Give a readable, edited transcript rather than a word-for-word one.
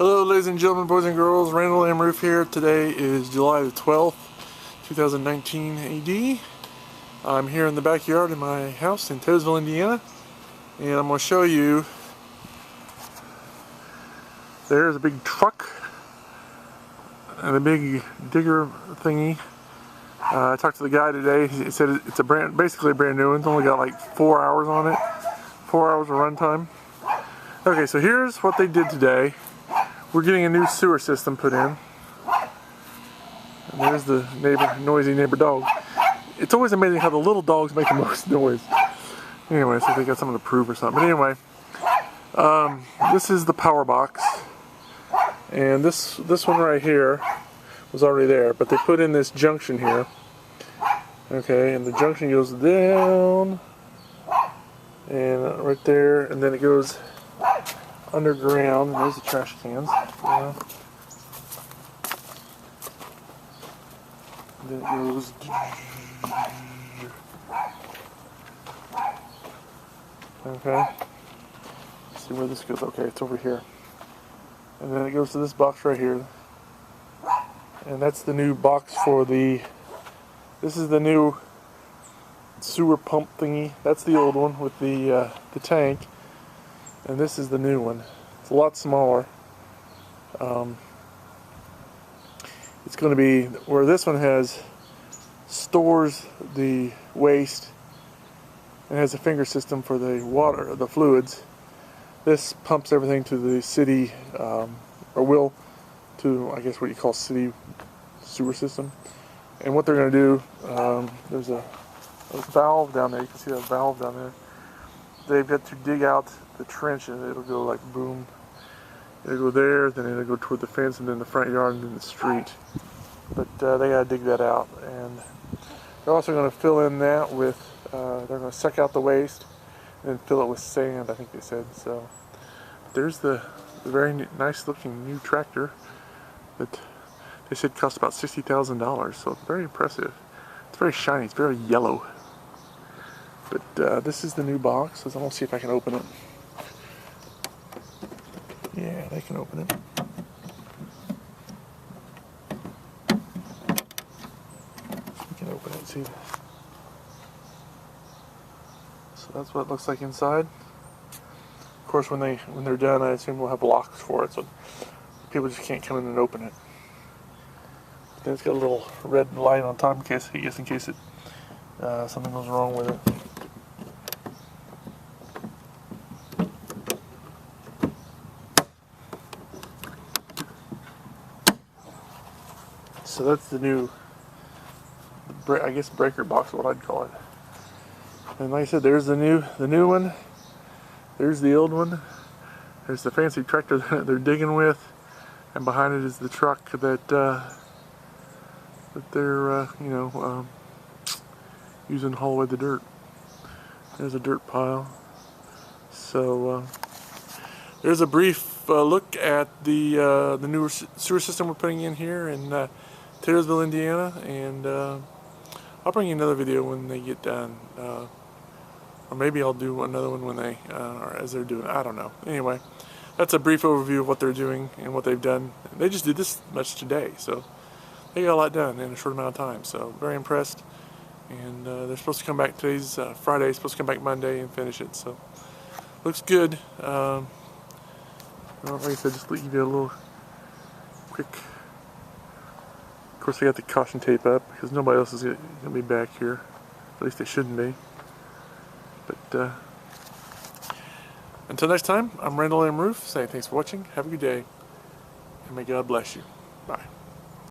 Hello ladies and gentlemen, boys and girls, Randall M. Roof here. Today is July the 12th, 2019 AD. I'm here in the backyard in my house in Taylorsville, Indiana, and I'm going to show you. There's a big truck and a big digger thingy. I talked to the guy today. He said it's basically a brand new one. It's only got like 4 hours on it, 4 hours of runtime. Okay, so here's what they did today. We're getting a new sewer system put in. And there's the noisy neighbor dog. It's always amazing how the little dogs make the most noise. Anyway, so they got something to prove or something. But anyway, this is the power box. And this one right here was already there, but they put in this junction here. Okay, and the junction goes down and right there, and then it goes underground. There's the trash cans. Yeah. And then it goes. Okay. Let's see where this goes. Okay, it's over here. And then it goes to this box right here. And that's the new box for the. This is the new sewer pump thingy. That's the old one with the tank. And this is the new one. It's a lot smaller. It's going to be where this one stores the waste and has a finger system for the water, the fluids. This pumps everything to the city, or will to, I guess what you call city sewer system. And what they're going to do, there's a valve down there. You can see that valve down there. They've got to dig out the trench, and it'll go like boom. It'll go there, then it'll go toward the fence, and then the front yard, and then the street. But they gotta dig that out, and they're also going to fill in that with. They're going to suck out the waste and then fill it with sand, I think they said. So there's the very nice looking new tractor that they said cost about $60,000. So it's very impressive. It's very shiny. It's very yellow. But this is the new box. So I'm going to see if I can open it. Yeah, they can open it. You can open it, see. So that's what it looks like inside. Of course, when they're done, I assume we'll have locks for it, so people just can't come in and open it. But then it's got a little red light on top in case it something goes wrong with it. So that's the new, I guess, breaker box, what I'd call it. And like I said, there's the new one. There's the old one. There's the fancy tractor that they're digging with, and behind it is the truck that they're using to haul away the dirt. There's a dirt pile. So there's a brief look at the newer sewer system we're putting in here in Taylorsville, Indiana, and I'll bring you another video when they get done, or maybe I'll do another one when they, or as they're doing. I don't know. Anyway, that's a brief overview of what they're doing and what they've done. They just did this much today, so they got a lot done in a short amount of time. So very impressed. And they're supposed to come back. Today's Friday. Supposed to come back Monday and finish it. So looks good. Well, like I said, just give you a little quick. Of course, I got the caution tape up because nobody else is going to be back here. At least they shouldn't be. But until next time, I'm Randall M. Roof saying thanks for watching. Have a good day, and may God bless you. Bye.